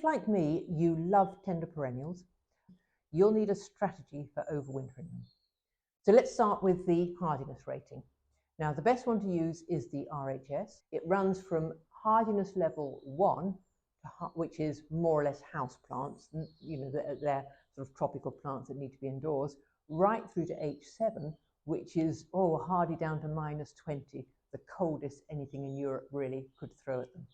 if, like me, you love tender perennials, you'll need a strategy for overwintering them. So let's start with the hardiness rating. Now, the best one to use is the RHS. It runs from hardiness level 1, which is more or less house plants, they're sort of tropical plants that need to be indoors, right through to H7, which is hardy down to -20, the coldest anything in Europe really could throw at them.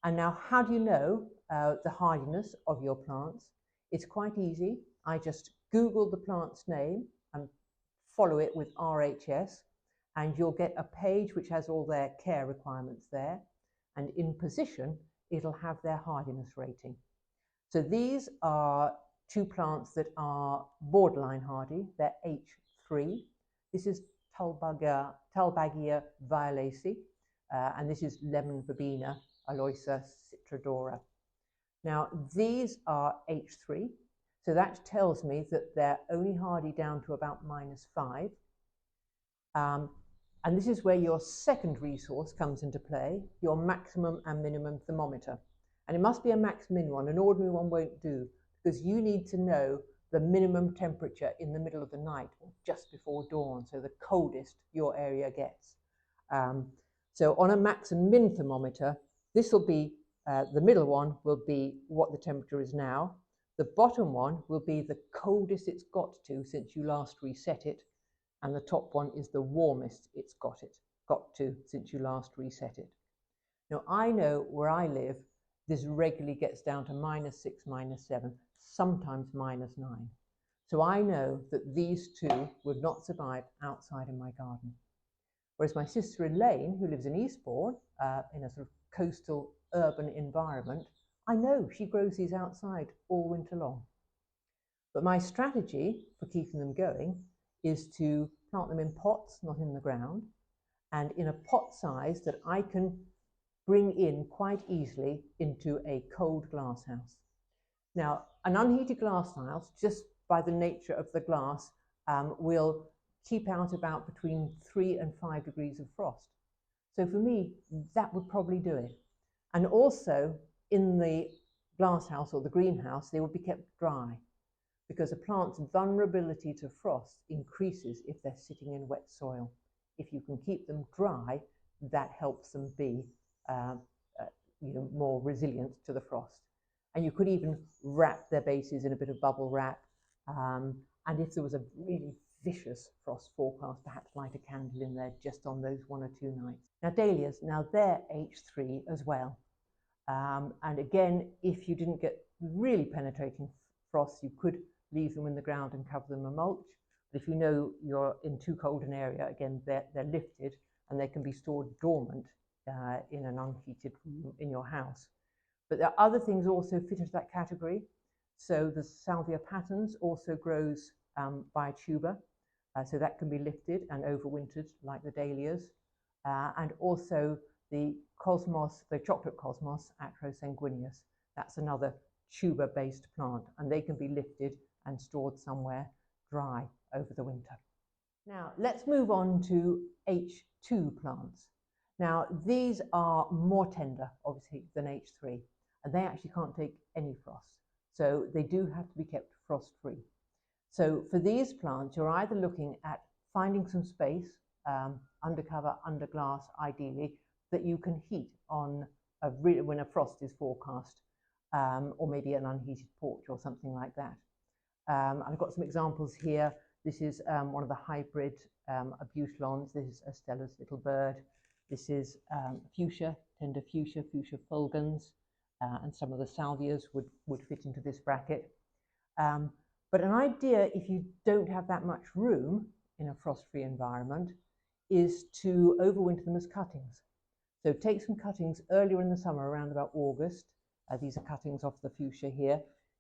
And now, how do you know the hardiness of your plants? It's quite easy. I just Google the plant's name and follow it with RHS, and you'll get a page which has all their care requirements there. And in position, it'll have their hardiness rating. So these are two plants that are borderline hardy. They're H3. This is Talbagia violacea, and this is lemon verbena, Aloysia citrodora. Now, these are H3. So that tells me that they're only hardy down to about -5. And this is where your second resource comes into play, your maximum and minimum thermometer. And it must be a max-min one. An ordinary one won't do, because you need to know the minimum temperature in the middle of the night or just before dawn, so the coldest your area gets. So on a max and min thermometer, this will be, the middle one will be what the temperature is now. The bottom one will be the coldest it's got to since you last reset it, and the top one is the warmest it's got to since you last reset it. Now, I know where I live, this regularly gets down to -6, -7, sometimes -9. So I know that these two would not survive outside in my garden. Whereas my sister Elaine, who lives in Eastbourne, in a sort of coastal urban environment, I know she grows these outside all winter long. But my strategy for keeping them going is to plant them in pots, not in the ground, and in a pot size that I can bring in quite easily into a cold glass house. Now, an unheated glass house, just by the nature of the glass, will keep out about between 3 and 5 degrees of frost. So for me, that would probably do it. And also, in the glass house or the greenhouse, they will be kept dry, because a plant's vulnerability to frost increases if they're sitting in wet soil. If you can keep them dry, that helps them be more resilient to the frost. And you could even wrap their bases in a bit of bubble wrap. And if there was a really vicious frost forecast, perhaps light a candle in there just on those 1 or 2 nights. Now, dahlias, now they're H3 as well. And again, if you didn't get really penetrating frost, you could leave them in the ground and cover them in mulch. But if you know you're in too cold an area, again, they're lifted and they can be stored dormant in an unheated room in your house. But there are other things also fit into that category. So the Salvia patens also grows by tuber, so that can be lifted and overwintered like the dahlias. And also the cosmos, the chocolate cosmos, Acrosanguineus, that's another tuber-based plant, and they can be lifted and stored somewhere dry over the winter. Now, let's move on to H2 plants. Now, these are more tender, obviously, than H3, and they actually can't take any frost. So they do have to be kept frost-free. So for these plants, you're either looking at finding some space, under cover, under glass, ideally, that you can heat on when a frost is forecast, or maybe an unheated porch or something like that. I've got some examples here. This is one of the hybrid abutilons. This is Estella's little bird. This is fuchsia, tender fuchsia, fuchsia fulgens, and some of the salvias would fit into this bracket. But an idea, if you don't have that much room in a frost-free environment, is to overwinter them as cuttings. So take some cuttings earlier in the summer, around about August. These are cuttings off the fuchsia here.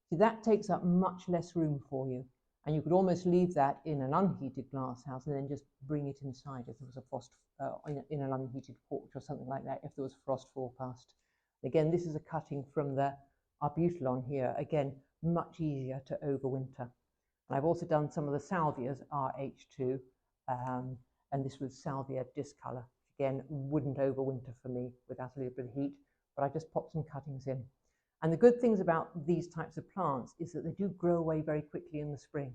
So that takes up much less room for you. And you could almost leave that in an unheated glass house and then just bring it inside if there was a frost in an unheated porch or something like that, if there was frost forecast. Again, this is a cutting from the arbutelon here. Again, much easier to overwinter. And I've also done some of the salvias, RH2, and this was Salvia discolor. Again, wouldn't overwinter for me without a little bit of heat, but I just popped some cuttings in. And the good things about these types of plants is that they do grow away very quickly in the spring.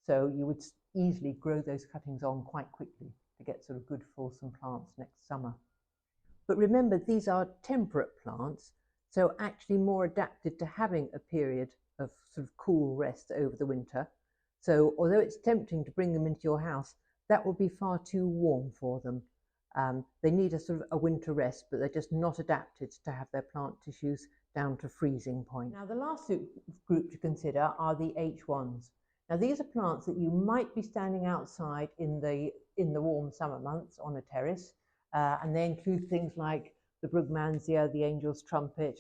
So you would easily grow those cuttings on quite quickly to get sort of good fulsome plants next summer. But remember, these are temperate plants, so actually more adapted to having a period of sort of cool rest over the winter. So although it's tempting to bring them into your house, that would be far too warm for them. They need a sort of a winter rest, but they're just not adapted to have their plant tissues down to freezing point. Now, the last group to consider are the H1s. Now, these are plants that you might be standing outside in the warm summer months on a terrace, and they include things like the Brugmansia, the Angel's Trumpet,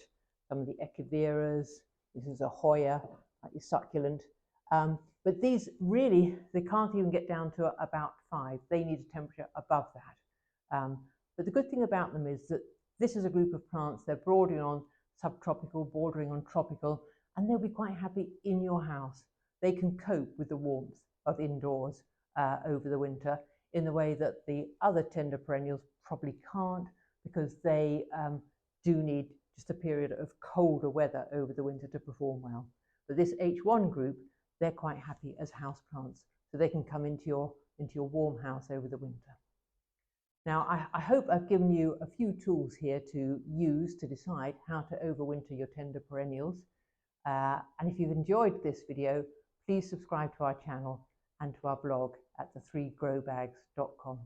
some of the Echeveras. This is a Hoya, slightly succulent. But these really, they can't even get down to about 5. They need a temperature above that. But the good thing about them is that this is a group of plants, they're bordering on subtropical, bordering on tropical, and they'll be quite happy in your house. They can cope with the warmth of indoors over the winter in the way that the other tender perennials probably can't, because they do need just a period of colder weather over the winter to perform well. But this H1 group, they're quite happy as houseplants, so they can come into your warm house over the winter. Now, I hope I've given you a few tools here to use to decide how to overwinter your tender perennials. And if you've enjoyed this video, please subscribe to our channel and to our blog at the3growbags.com.